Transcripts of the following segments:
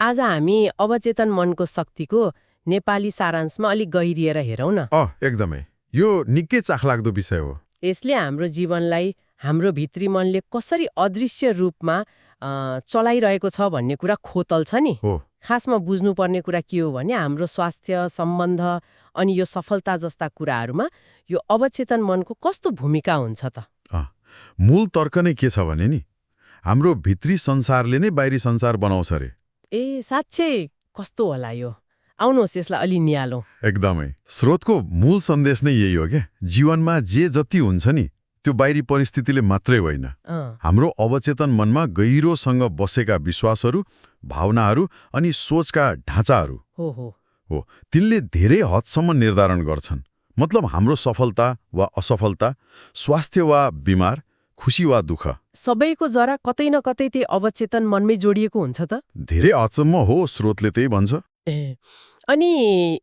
आज हामी अवचेतन मनको शक्तिको नेपाली सारांशमा अलिक गहिरिएर हेरौँ न। एकदमै। यो निकै चाखलाग्दो विषय हो। यसले हाम्रो जीवनलाई हाम्रो भित्री मनले कसरी अदृश्य रूपमा चलाइरहेको छ भन्ने कुरा खोतल्छ नि। हो। खासमा बुझ्नुपर्ने कुरा के हो भने हाम्रो स्वास्थ्य, सम्बन्ध अनि यो सफलता जस्ता कुराहरूमा यो अवचेतन मनको कस्तो भूमिका हुन्छ त? मूल तर्क नै के छ भने नि हाम्रो भित्री संसारले नै बाहिरी संसार बनाउँछ रे। ए साँच्चै कस्तो होला यो? आउनुहोस् यसलाई अलि निहालौँ। एकदमै। स्रोतको मूल सन्देश नै यही हो क्या। जीवनमा जे जति हुन्छ नि त्यो बाहिरी परिस्थितिले मात्रै होइन, हाम्रो अवचेतन मनमा गहिरोसँग बसेका विश्वासहरू, भावनाहरू अनि सोचका ढाँचाहरू हो तिनले धेरै हदसम्म निर्धारण गर्छन्। मतलब हाम्रो सफलता वा असफलता, स्वास्थ्य वा बिमार, खुसी वा दुःख, सबैको जरा कतै न कतै त्यो अवचेतन मनमै जोडिएको हुन्छ त। धेरै हदसम्म हो, स्रोतले त्यही भन्छ। अनि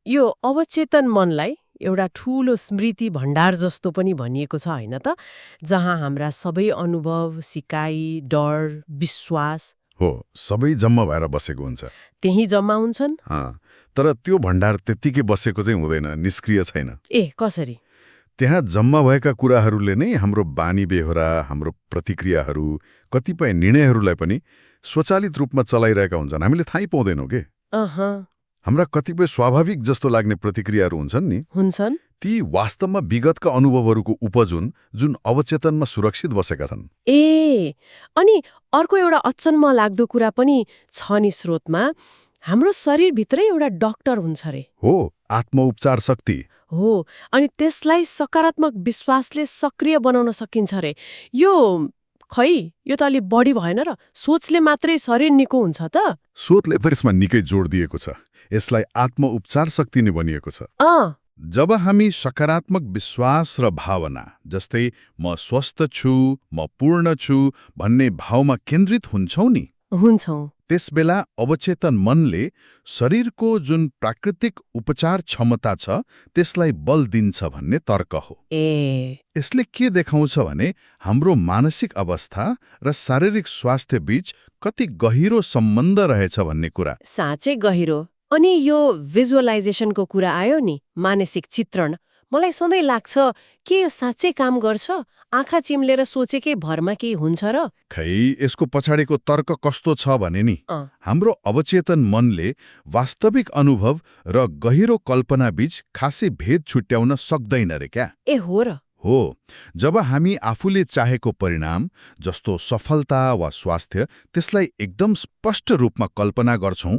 यो अवचेतन मनलाई एउटा ठूलो स्मृति भण्डार जस्तो पनि भनिएको छ होइन त, जहाँ हाम्रा सबै अनुभव, सिकाइ, डर, विश्वास हो सबै जम्मा भएर बसेको हुन्छ। त्यही जम्मा हुन्छन्। तर त्यो भण्डार त्यत्तिकै बसेको चाहिँ हुँदैन, निष्क्रिय छैन। कसरी? त्यहाँ जम्मा भएका कुराहरूले नै हाम्रो बानी बेहोरा, हाम्रो प्रतिक्रियाहरू, कतिपय निर्णयहरूलाई पनि स्वचालित रूपमा चलाइरहेका हुन्छन्। हामीले थाहै पाउँदैनौँ के। हाम्रा कतिपय स्वाभाविक जस्तो लाग्ने प्रतिक्रियाहरू हुन्छन्, ती वास्तवमा विगतका अनुभवहरूको उपज हुन् जुन अवचेतनमा सुरक्षित बसेका छन्। अनि अर्को एउटा अचम्म लाग्दो कुरा पनि छ नि स्रोतमा, हाम्रो शरीरभित्रै एउटा डाक्टर हुन्छ रे। हो, आत्मउपचार शक्ति हो। अनि त्यसलाई सकारात्मक विश्वासले सक्रिय बनाउन सकिन्छ रे। यो त अलि बढी भएन र? सोचले मात्रै शरीर निको हुन्छ त? सोचले पनि यसमा निकै जोड दिएको छ। यसलाई आत्मउपचार शक्ति नै भनिएको छ। जब हामी सकारात्मक विश्वास र भावना जस्तै म स्वस्थ छु, म पूर्ण छु भन्ने भावमा केन्द्रित हुन्छौँ, त्यसबेला अवचेतन मनले शरीरको जुन प्राकृतिक उपचार क्षमता छ त्यसलाई बल दिन्छ भन्ने तर्क हो। यसले के देखाउँछ भने हाम्रो मानसिक अवस्था र शारीरिक स्वास्थ्य बीच कति गहिरो सम्बन्ध रहेछ भन्ने कुरा। साँच्चै गहिरो। अनि यो भिजुअलाइजेसनको कुरा आयो नि, मानसिक चित्रण, मलाई सधैँ लाग्छ के यो साँच्चै काम गर्छ? आँखा चिम्लेर सोचेकै भरमा केही हुन्छ र? खै, यसको पछाडिको तर्क कस्तो छ भने नि हाम्रो अवचेतन मनले वास्तविक अनुभव र गहिरो कल्पना बीच खासै भेद छुट्याउन सक्दैन रे क्या। हो र? हो। जब हामी आफूले चाहेको परिणाम जस्तो सफलता वा स्वास्थ्य त्यसलाई एकदम स्पष्ट रूपमा कल्पना गर्छौं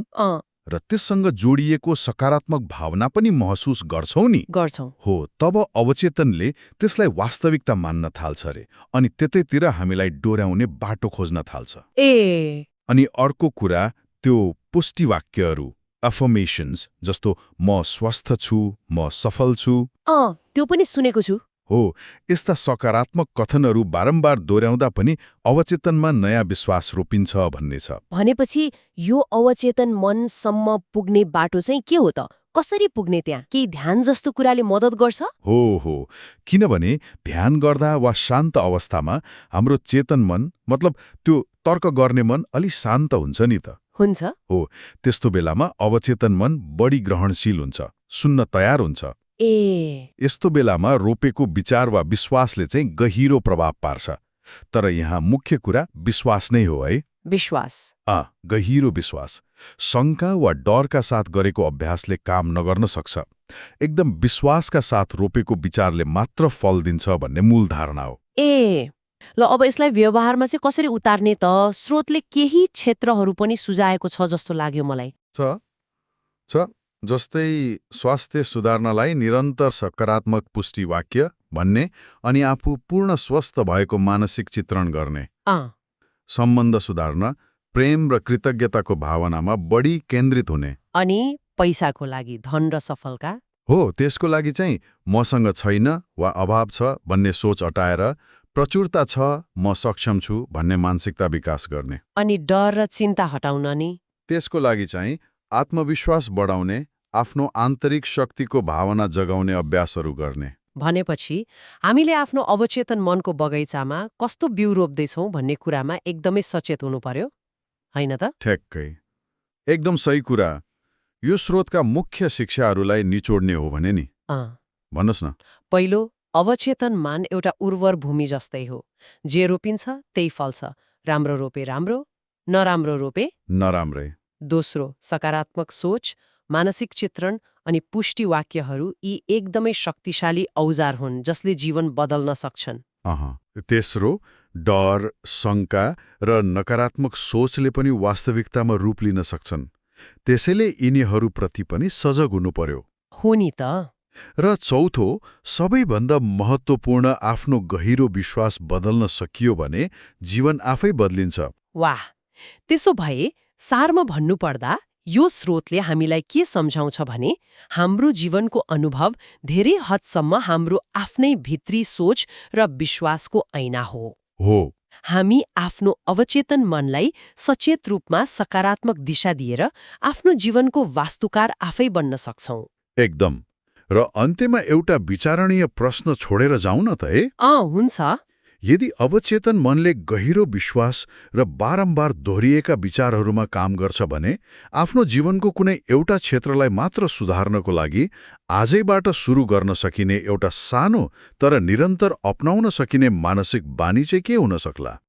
र त्यससँग जोडिएको सकारात्मक भावना पनि महसुस गर्छौं, हो तब अवचेतनले त्यसलाई वास्तविकता मान्न थाल्छ रे अनि त्यतैतिर हामीलाई डोर्याउने बाटो खोज्न थाल्छ। अनि अर्को कुरा, त्यो पुष्टिवाक्यहरू, अफर्मेशन्स जस्तो म स्वस्थ छु, म सफल छु, त्यो पनि सुनेको छु। हो, यस्ता सकारात्मक कथनहरू बारम्बार दोहोऱ्याउँदा पनि अवचेतनमा नयाँ विश्वास रोपिन्छ भन्ने छ। भनेपछि यो अवचेतन मनसम्म पुग्ने बाटो चाहिँ के हो त? कसरी पुग्ने त्यहाँ? केही ध्यान जस्तो कुराले मद्दत गर्छ? हो, किनभने ध्यान गर्दा वा शान्त अवस्थामा हाम्रो चेतन मन, मतलब त्यो तर्क गर्ने मन अलि शान्त हुन्छ नि त। हुन्छ। हो, त्यस्तो बेलामा अवचेतन मन बढी ग्रहणशील हुन्छ, सुन्न तयार हुन्छ। यस्तो बेलामा रोपेको विचार वा विश्वासले चाहिँ गहिरो प्रभाव पार्छ। तर यहाँ मुख्य कुरा विश्वास नै हो है। विश्वास? गहिरो विश्वास। शङ्का वा डरका साथ गरेको अभ्यासले काम नगर्न सक्छ। एकदम विश्वासका साथ रोपेको विचारले मात्र फल दिन्छ भन्ने मूल धारणा हो। ल अब यसलाई व्यवहारमा चाहिँ कसरी उतार्ने त? स्रोतले केही क्षेत्रहरू पनि सुझाएको छ जस्तो लाग्यो मलाई। छ जस्तै स्वास्थ्य सुधार्नलाई निरन्तर सकारात्मक पुष्टिवाक्य भन्ने अनि आफू पूर्ण स्वस्थ भएको मानसिक चित्रण गर्ने। सम्बन्ध सुधार्न प्रेम र कृतज्ञताको भावनामा बढी केन्द्रित हुने। अनि पैसाको लागि धन र सफलता? हो, त्यसको लागि चाहिँ मसँग छैन वा अभाव छ भन्ने सोच हटाएर प्रचुरता छ, म सक्षम छु भन्ने मानसिकता विकास गर्ने। अनि डर र चिन्ता हटाउन नि? त्यसको लागि चाहिँ आत्मविश्वास बढाउने, आफ्नो आन्तरिक शक्तिको भावना जगाउने अभ्यासहरू गर्ने। भनेपछि हामीले आफ्नो अवचेतन मनको बगैँचामा कस्तो बिउ रोप्दैछौँ भन्ने कुरामा एकदमै सचेत हुनु पर्यो, होइन त? ठ्याक्कै। एकदम सही कुरा। यो स्रोतका मुख्य शिक्षाहरूलाई निचोड्ने हो भने नि भन्नुहोस् न। पहिलो, अवचेतन मान एउटा उर्वर भूमि जस्तै हो। जे रोपिन्छ त्यही फल्छ। राम्रो रोपे राम्रो, नराम्रो रोपे नराम्रै। दोस्रो, सकारात्मक सोच, मानसिक चित्रण अनि पुष्टि वाक्यहरू यी एकदमै शक्तिशाली औजार हुन् जसले जीवन बदल्न सक्छन्। तेस्रो, डर, शङ्का र नकारात्मक सोचले पनि वास्तविकतामा रूप लिन सक्छन्। त्यसैले यिनीहरूप्रति पनि सजग हुनु पर्यो। हो नि त। र चौथो, सबैभन्दा महत्त्वपूर्ण, आफ्नो गहिरो विश्वास बदल्न सकियो भने जीवन आफै बदलिन्छ। वाह! त्यसो भए सारमा भन्नुपर्दा यो स्रोतले हामीलाई के सम्झाउँछ भने हाम्रो जीवनको अनुभव धेरै हदसम्म हाम्रो आफ्नै भित्री सोच र विश्वासको ऐना हो। हामी आफ्नो अवचेतन मनलाई सचेत रूपमा सकारात्मक दिशा दिएर आफ्नो जीवनको वास्तुकार आफै बन्न सक्छौं। एकदम। र अन्त्यमा एउटा विचारणीय प्रश्न छोडेर जाउँ न त है। हुन्छ। यदि अवचेतन मनले गहिरो विश्वास र बारम्बार दोहोरिएका विचारहरूमा काम गर्छ भने आफ्नो जीवनको कुनै एउटा क्षेत्रलाई मात्र सुधार्नको लागि आजैबाट सुरु गर्न सकिने एउटा सानो तर निरन्तर अपनाउन सकिने मानसिक बानी चाहिँ के हुन सक्ला?